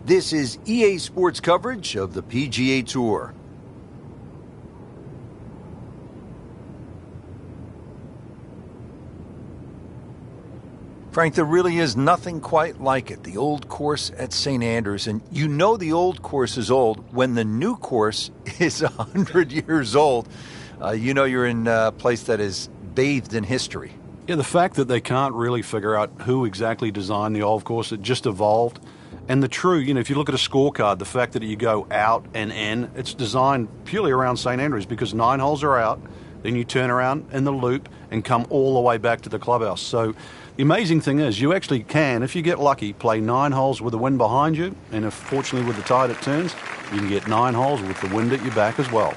This is EA Sports coverage of the PGA Tour. Frank, there really is nothing quite like it, the old course at St. Andrews. And you know the old course is old when the new course is 100 years old. You know you're in a place that is bathed in history. Yeah, the fact that they can't really figure out who exactly designed the old course, it just evolved. And the true, if you look at a scorecard, the fact that you go out and in, it's designed purely around St. Andrews because 9 holes are out, then you turn around in the loop and come all the way back to the clubhouse. So the amazing thing is you actually can, if you get lucky, play 9 holes with the wind behind you, and if fortunately with the tide it turns, you can get 9 holes with the wind at your back as well.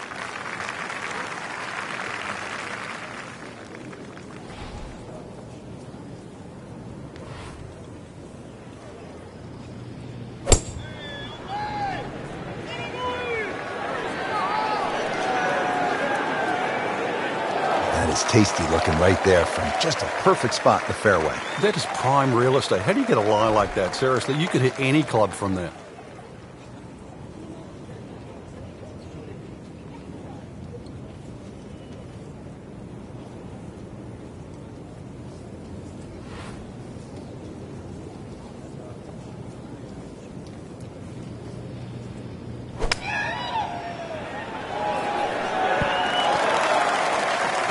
That is tasty looking right there from just a perfect spot in the fairway. That is prime real estate. How do you get a lie like that? Seriously, you could hit any club from there.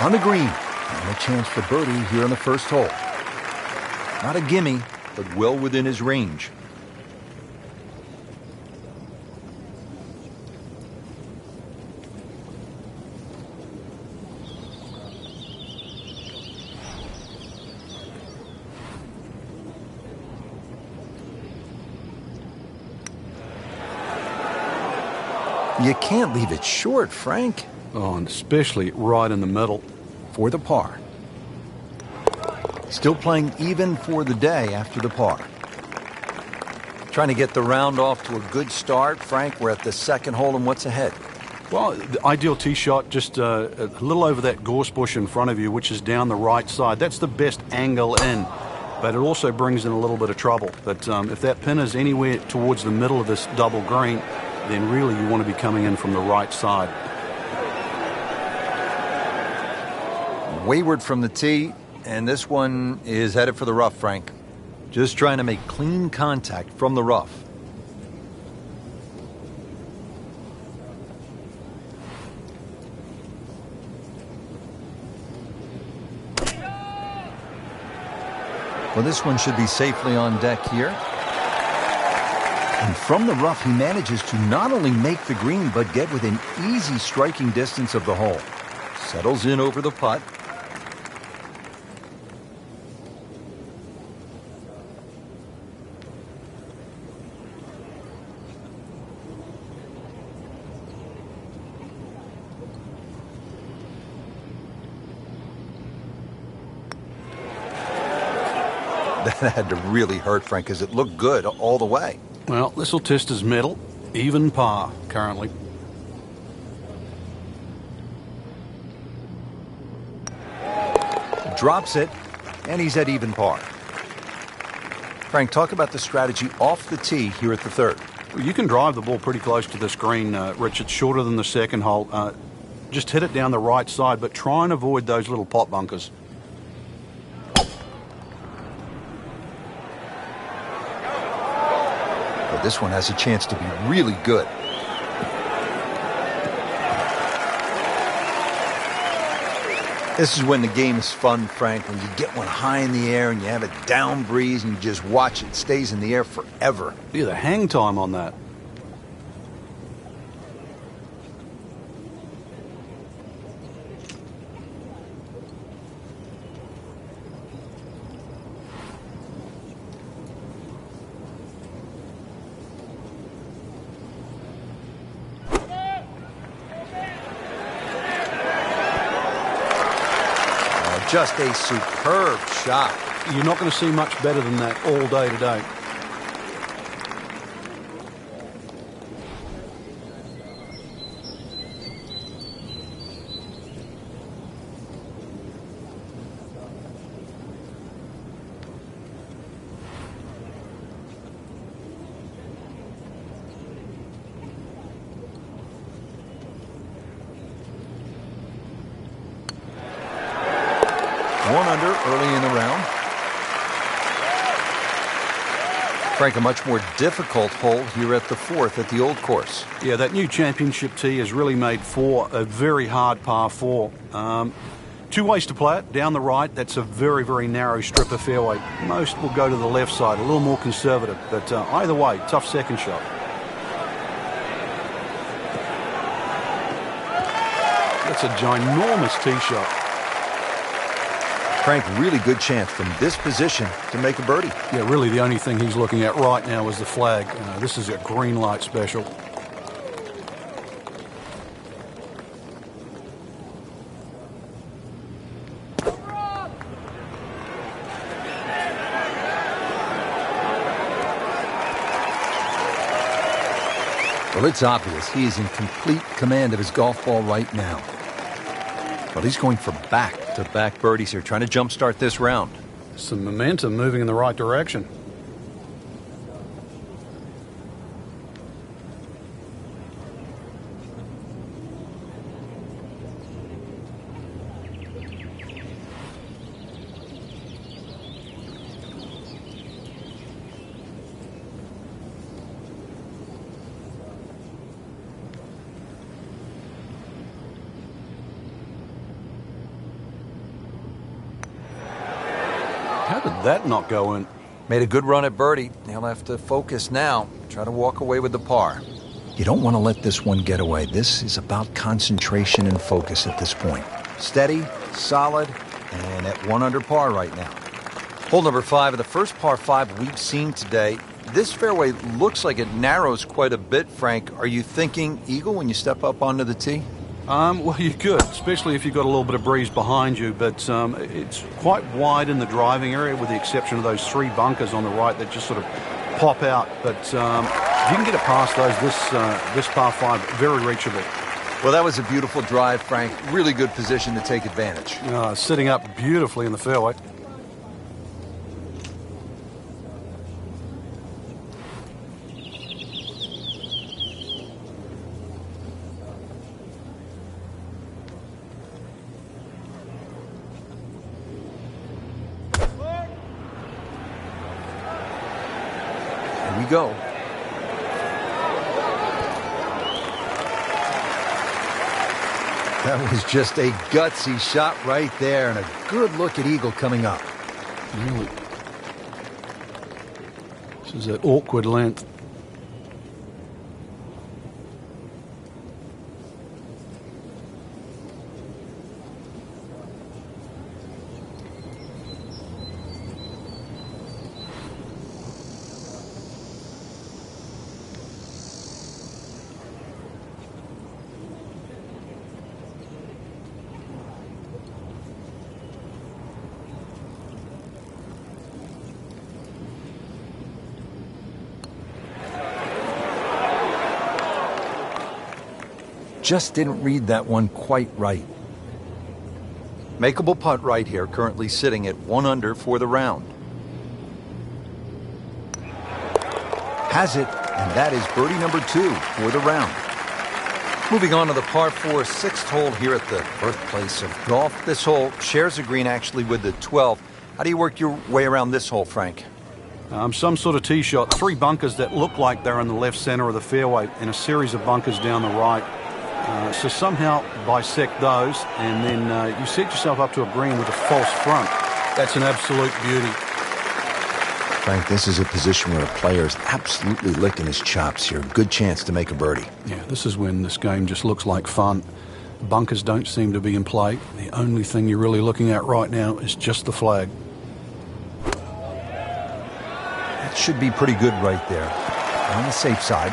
On the green, and a chance for birdie here on the first hole. Not a gimme, but well within his range. You can't leave it short, Frank. Oh, and especially right in the middle. For the par. Still playing even for the day after the par. Trying to get the round off to a good start. Frank, we're at the second hole, and what's ahead? Well, the ideal tee shot just a little over that gorse bush in front of you, which is down the right side. That's the best angle in, but it also brings in a little bit of trouble. But if that pin is anywhere towards the middle of this double green, then really you want to be coming in from the right side. Wayward from the tee, and this one is headed for the rough, Frank. Just trying to make clean contact from the rough. Well, this one should be safely on deck here. And from the rough, he manages to not only make the green, but get within easy striking distance of the hole. Settles in over the putt. That had to really hurt, Frank, because it looked good all the way. Well, this will test his mettle. Even par, currently. Drops it, and he's at even par. Frank, talk about the strategy off the tee here at the third. Well, you can drive the ball pretty close to this green, Rich. It's shorter than the second hole. Just hit it down the right side, but try and avoid those little pot bunkers. This one has a chance to be really good. This is when the game is fun, Frank, when you get one high in the air and you have a down breeze and you just watch it. Stays in the air forever. Yeah, the hang time on that. Just a superb shot. You're not going to see much better than that all day today. Frank, a much more difficult hole here at the 4th at the old course. Yeah, that new championship tee has really made 4 a very hard par 4. 2 ways to play it. Down the right, that's a very, very narrow strip of fairway. Most will go to the left side, a little more conservative. But either way, tough second shot. That's a ginormous tee shot. Frank, really good chance from this position to make a birdie. Yeah, really the only thing he's looking at right now is the flag. This is a green light special. Well, it's obvious he is in complete command of his golf ball right now. Well, he's going for back-to-back birdies here, trying to jumpstart this round. Some momentum moving in the right direction. How did that not go in? Made a good run at birdie. He'll have to focus now, try to walk away with the par. You don't want to let this one get away. This is about concentration and focus at this point. Steady, solid, and at 1 under par right now. Hole number 5 of the first par 5 we've seen today. This fairway looks like it narrows quite a bit, Frank. Are you thinking eagle when you step up onto the tee? Well, you could, especially if you've got a little bit of breeze behind you, but it's quite wide in the driving area with the exception of those 3 bunkers on the right that just sort of pop out. But if you can get it past those, this par 5, very reachable. Well, that was a beautiful drive, Frank. Really good position to take advantage. Sitting up beautifully in the fairway. Here we go. That was just a gutsy shot right there, and a good look at eagle coming up. Really. This is an awkward length. Just didn't read that one quite right. Makeable putt right here, currently sitting at 1 under for the round. Has it, and that is birdie number 2 for the round. Moving on to the par 4 6th hole here at the birthplace of golf. This hole shares a green actually with the 12. How do you work your way around this hole, Frank? Some sort of tee shot. 3 bunkers that look like they're in the left center of the fairway and a series of bunkers down the right. So somehow bisect those, and then you set yourself up to a green with a false front. That's an absolute beauty. Frank, this is a position where a player is absolutely licking his chops here. Good chance to make a birdie. Yeah, this is when this game just looks like fun. Bunkers don't seem to be in play. The only thing you're really looking at right now is just the flag. That should be pretty good right there. On the safe side.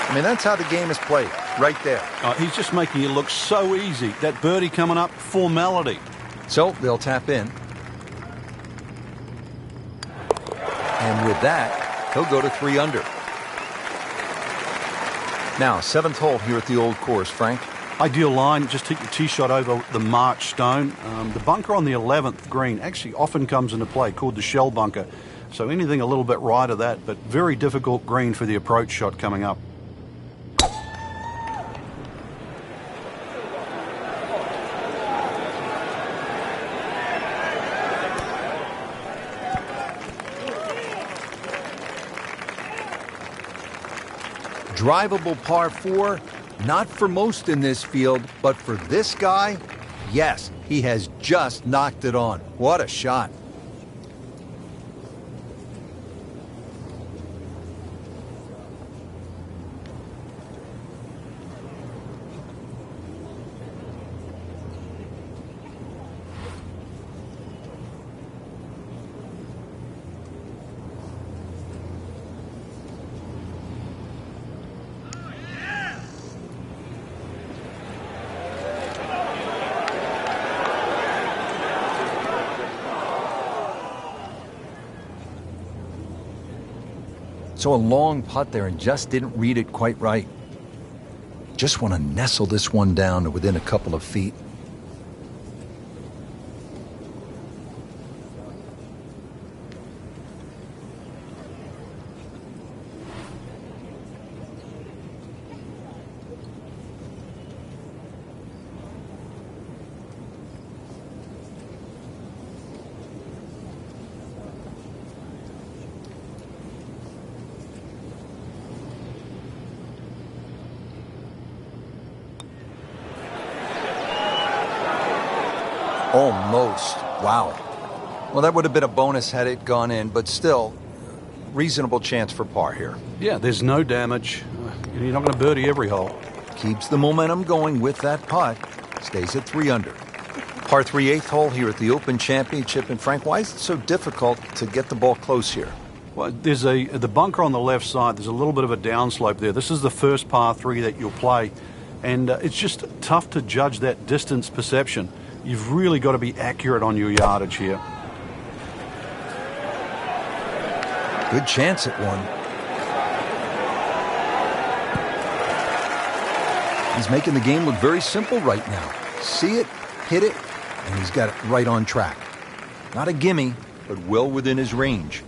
I mean, that's how the game is played, right there. He's just making it look so easy. That birdie coming up, formality. So they'll tap in. And with that, he'll go to 3 under. Now, 7th hole here at the old course, Frank. Ideal line, just hit your tee shot over the marked stone. The bunker on the 11th green actually often comes into play, called the shell bunker. So anything a little bit right of that, but very difficult green for the approach shot coming up. Drivable par 4, not for most in this field, but for this guy, yes, he has just knocked it on. What a shot. So a long putt there and just didn't read it quite right. Just want to nestle this one down to within a couple of feet. Almost. Wow. Well, that would have been a bonus had it gone in, but still, reasonable chance for par here. Yeah, there's no damage. You're not going to birdie every hole. Keeps the momentum going with that putt. Stays at 3 under. Par 3 8th hole here at the Open Championship. And Frank, why is it so difficult to get the ball close here? Well, there's the bunker on the left side. There's a little bit of a downslope there. This is the first par 3 that you'll play. And it's just tough to judge that distance perception. You've really got to be accurate on your yardage here. Good chance at one. He's making the game look very simple right now. See it, hit it, and he's got it right on track. Not a gimme, but well within his range.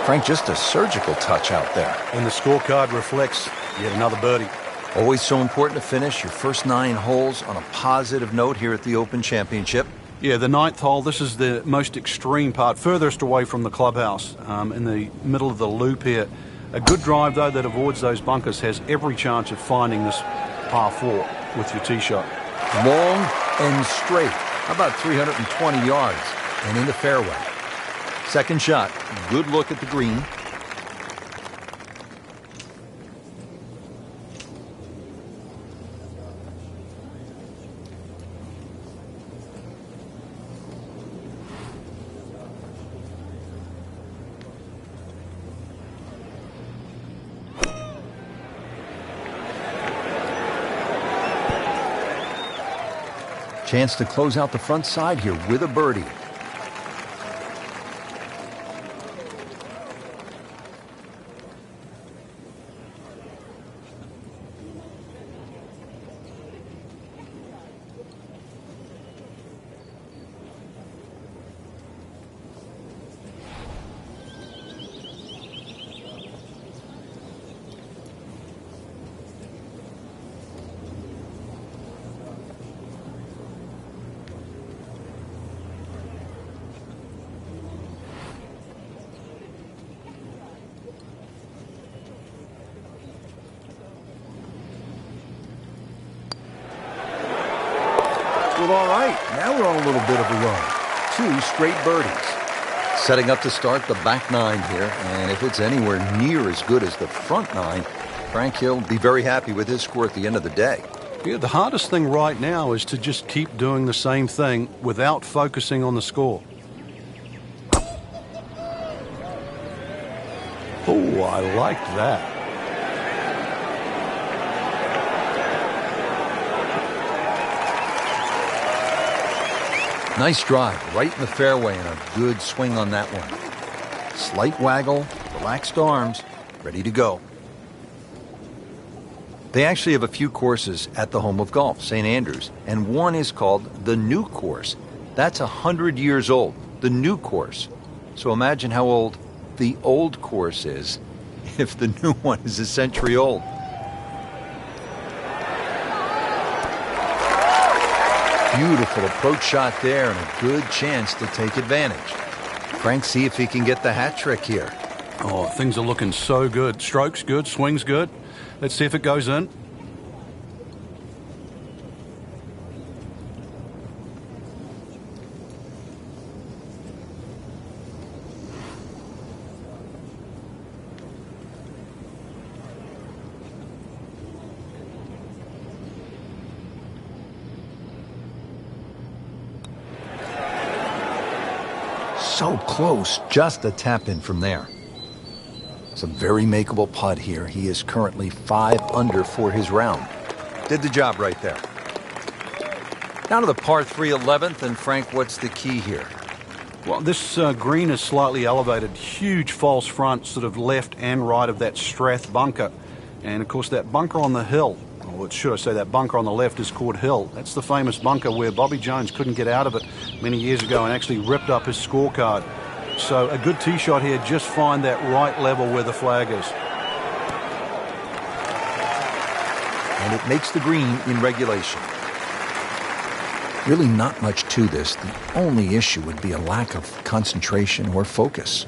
Frank, just a surgical touch out there. And the scorecard reflects yet another birdie. Always so important to finish your first 9 holes on a positive note here at the Open Championship. Yeah, the 9th hole, this is the most extreme part, furthest away from the clubhouse, in the middle of the loop here. A good drive, though, that avoids those bunkers has every chance of finding this par 4 with your tee shot. Long and straight, about 320 yards, and in the fairway. Second shot, good look at the green. Chance to close out the front side here with a birdie. Well, all right, now we're on a little bit of a run. 2 straight birdies. Setting up to start the back 9 here, and if it's anywhere near as good as the front 9, Frank, he'll be very happy with his score at the end of the day. Yeah, the hardest thing right now is to just keep doing the same thing without focusing on the score. Oh, I like that. Nice drive, right in the fairway, and a good swing on that one. Slight waggle, relaxed arms, ready to go. They actually have a few courses at the home of golf, St. Andrews, and one is called the New Course. That's 100 years old. the new course. So imagine how old the old course is if the new one is a century old. Beautiful approach shot there and a good chance to take advantage. Frank, see if he can get the hat trick here. Oh, things are looking so good. Strokes good, swings good. Let's see if it goes in. So close, just a tap in from there. It's a very makeable putt here. He is currently 5 under for his round. Did the job right there. Down to the par 3 11th, and Frank, what's the key here? Well, this green is slightly elevated. Huge false front, sort of left and right of that Strath bunker. And, of course, that bunker on the hill, or should I say that bunker on the left is called Hill. That's the famous bunker where Bobby Jones couldn't get out of it many years ago and actually ripped up his scorecard. So a good tee shot here, just find that right level where the flag is. And it makes the green in regulation. Really not much to this. The only issue would be a lack of concentration or focus.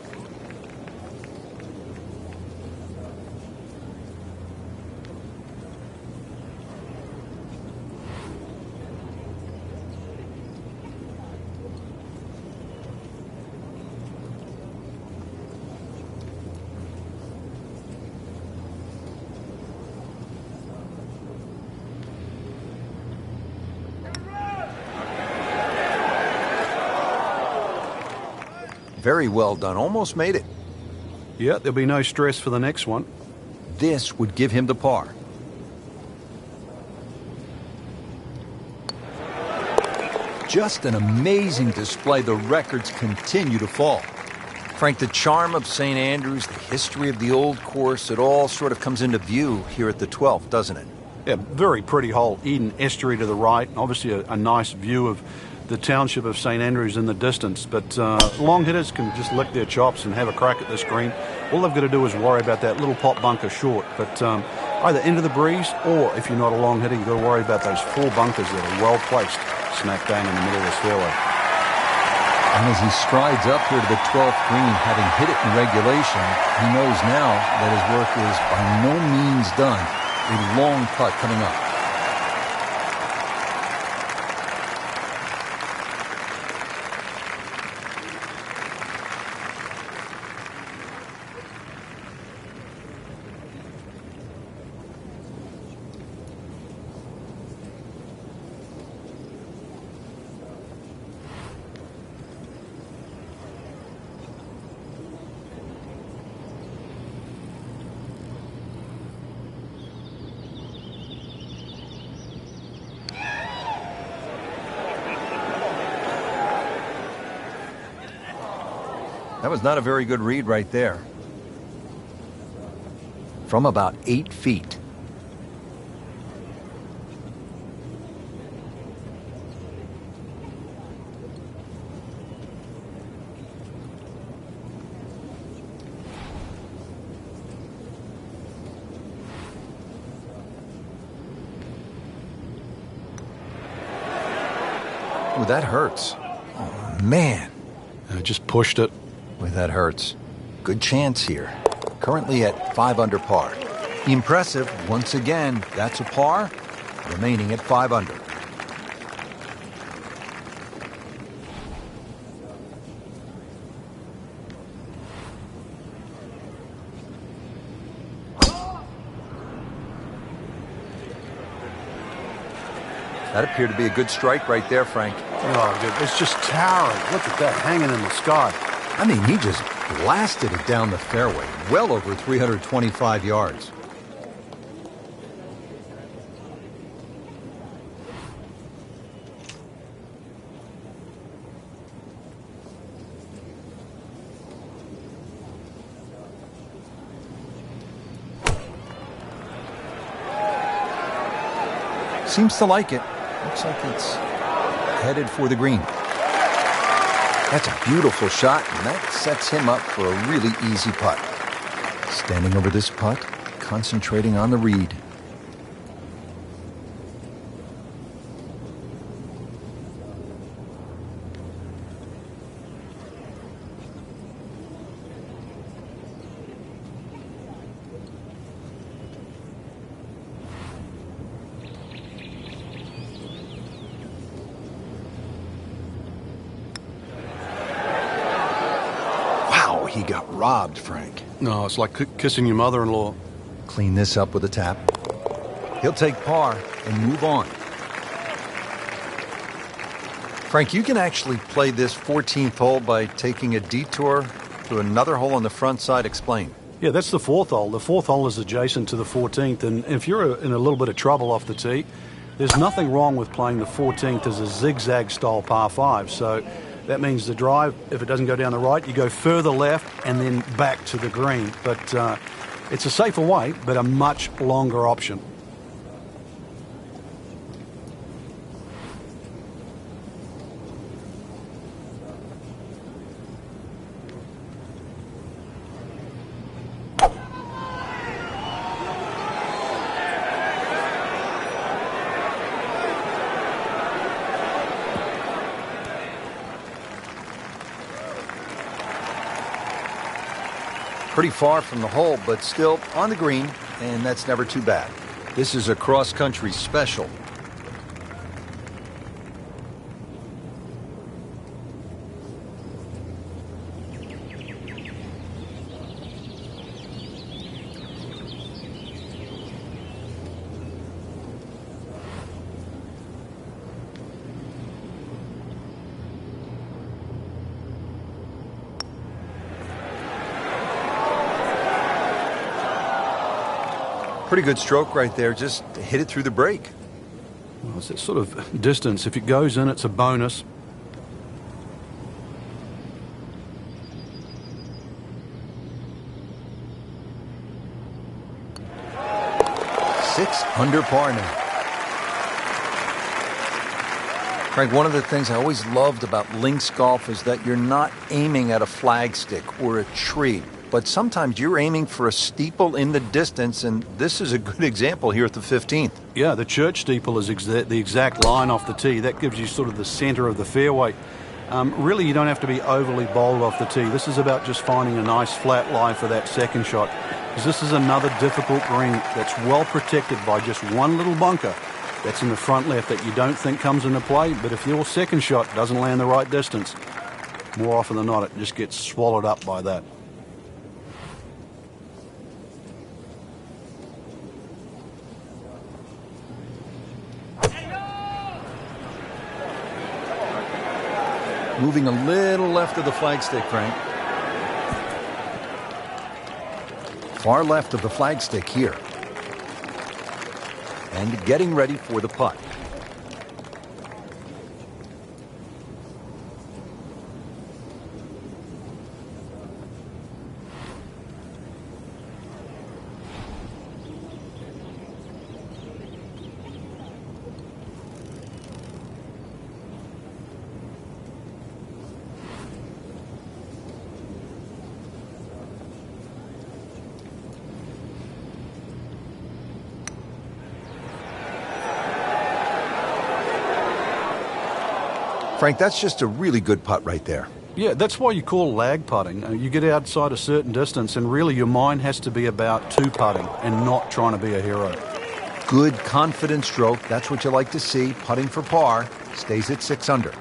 Very well done. Almost made it. Yeah, there'll be no stress for the next one. This would give him the par. Just an amazing display. The records continue to fall. Frank, the charm of St. Andrews, the history of the old course, it all sort of comes into view here at the 12th, doesn't it? Yeah, very pretty hole. Eden Estuary to the right. Obviously a nice view of the township of St. Andrews in the distance. But long hitters can just lick their chops and have a crack at this green. All they've got to do is worry about that little pop bunker short. But either into the breeze, or if you're not a long hitter, you've got to worry about those 4 bunkers that are well placed smack bang in the middle of the fairway. And as he strides up here to the 12th green, having hit it in regulation, he knows now that his work is by no means done. A long putt coming up. That was not a very good read right there. From about 8 feet. Ooh, that hurts. Oh, man. I just pushed it. Boy, that hurts. Good chance here. Currently at 5 under par. Impressive. Once again, that's a par. Remaining at 5 under. That appeared to be a good strike right there, Frank. Oh, dude, it's just towering. Look at that hanging in the sky. I mean, he just blasted it down the fairway, well over 325 yards. Seems to like it. Looks like it's headed for the green. That's a beautiful shot, and that sets him up for a really easy putt. Standing over this putt, concentrating on the read. He got robbed, Frank. No, it's like kissing your mother-in-law. Clean this up with a tap. He'll take par and move on. Frank, you can actually play this 14th hole by taking a detour to another hole on the front side. Explain. Yeah, that's the 4th hole. The 4th hole is adjacent to the 14th, and if you're in a little bit of trouble off the tee, there's nothing wrong with playing the 14th as a zigzag-style par 5. So that means the drive, if it doesn't go down the right, you go further left and then back to the green. But it's a safer way, but a much longer option. Pretty far from the hole, but still on the green, and that's never too bad. This is a cross-country special. Pretty good stroke right there. Just hit it through the break. Well, it's that sort of distance. If it goes in, it's a bonus. Six under par now. Frank, one of the things I always loved about links golf is that you're not aiming at a flagstick or a tree, but sometimes you're aiming for a steeple in the distance, and this is a good example here at the 15th. Yeah, the church steeple is the exact line off the tee. That gives you sort of the center of the fairway. Really, you don't have to be overly bold off the tee. This is about just finding a nice flat lie for that second shot, because this is another difficult green that's well protected by just one little bunker that's in the front left that you don't think comes into play. But if your second shot doesn't land the right distance, more often than not, it just gets swallowed up by that. Moving a little left of the flagstick, Frank. Far left of the flagstick here. And getting ready for the putt. Frank, that's just a really good putt right there. Yeah, that's why you call lag putting. You get outside a certain distance, and really your mind has to be about two putting and not trying to be a hero. Good, confident stroke. That's what you like to see. Putting for par. Stays at 6 under.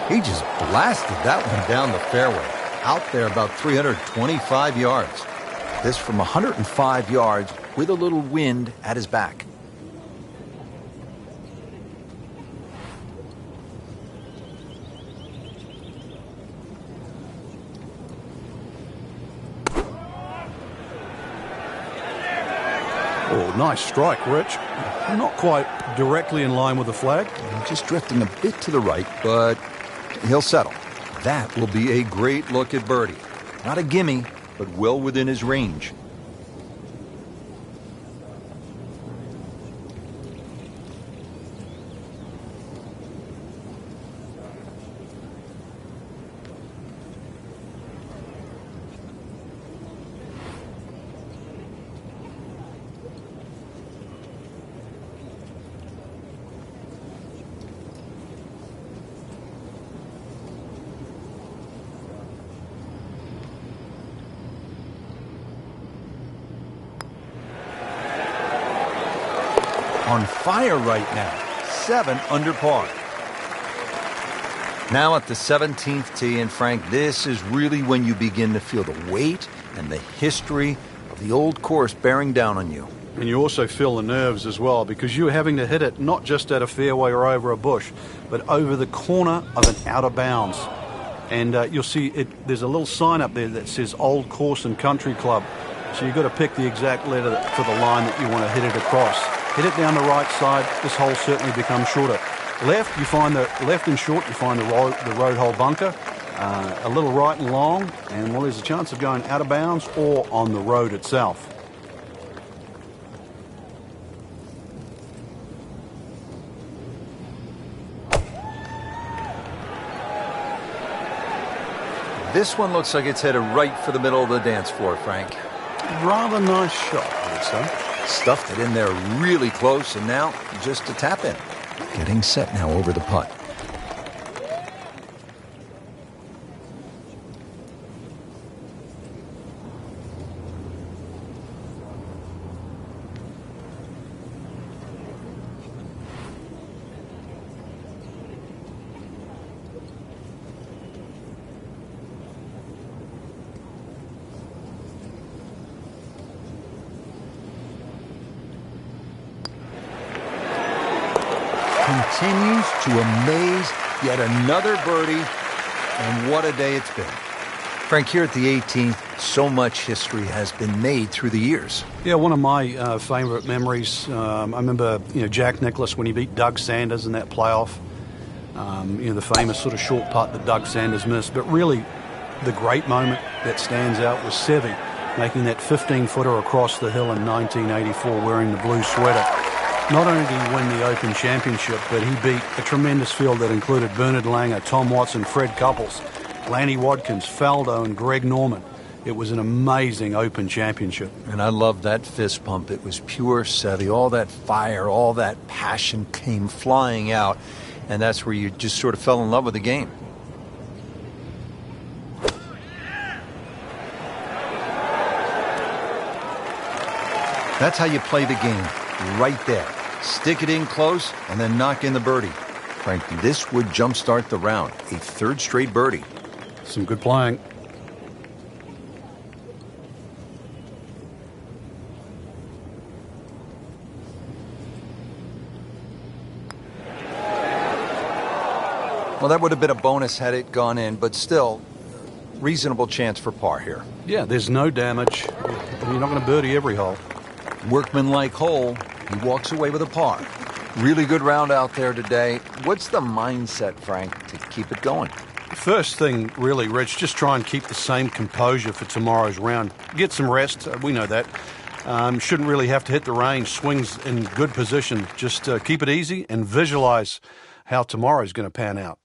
He just blasted that one down the fairway. Out there about 325 yards. This from 105 yards with a little wind at his back. Oh, nice strike, Rich. Not quite directly in line with the flag. Just drifting a bit to the right, but He'll settle. That will be a great look at birdie. Not a gimme, but well within his range. On fire right now, 7 under par. Now at the 17th tee, and Frank, this is really when you begin to feel the weight and the history of the old course bearing down on you. And you also feel the nerves as well, because you're having to hit it not just at a fairway or over a bush, but over the corner of an out of bounds. And you'll see there's a little sign up there that says Old Course and Country Club. So you've got to pick the exact letter for the line that you want to hit it across. Hit it down the right side. This hole certainly becomes shorter. Left and short, you find the road hole bunker. A little right and long, and well, there's a chance of going out of bounds or on the road itself. This one looks like it's headed right for the middle of the dance floor, Frank. Rather nice shot, I would say. Stuffed it in there really close, and now just a tap in. Getting set now over the putt. Continues to amaze, yet another birdie, and what a day it's been. Frank, here at the 18th, so much history has been made through the years. Yeah, one of my favorite memories, I remember Jack Nicklaus when he beat Doug Sanders in that playoff. The famous sort of short putt that Doug Sanders missed. But really, the great moment that stands out was Seve making that 15-footer across the hill in 1984 wearing the blue sweater. Not only did he win the Open Championship, but he beat a tremendous field that included Bernard Langer, Tom Watson, Fred Couples, Lanny Wadkins, Faldo, and Greg Norman. It was an amazing Open Championship. And I loved that fist pump. It was pure Seve. All that fire, all that passion came flying out, and that's where you just sort of fell in love with the game. That's how you play the game, right there. Stick it in close and then knock in the birdie. Frank, this would jumpstart the round. A third straight birdie. Some good playing. Well, that would have been a bonus had it gone in, but still, reasonable chance for par here. Yeah, there's no damage. You're not going to birdie every hole. Workmanlike hole. He walks away with a par. Really good round out there today. What's the mindset, Frank, to keep it going? First thing, really, Rich, just try and keep the same composure for tomorrow's round. Get some rest. We know that. Shouldn't really have to hit the range. Swings in good position. Just keep it easy and visualize how tomorrow's going to pan out.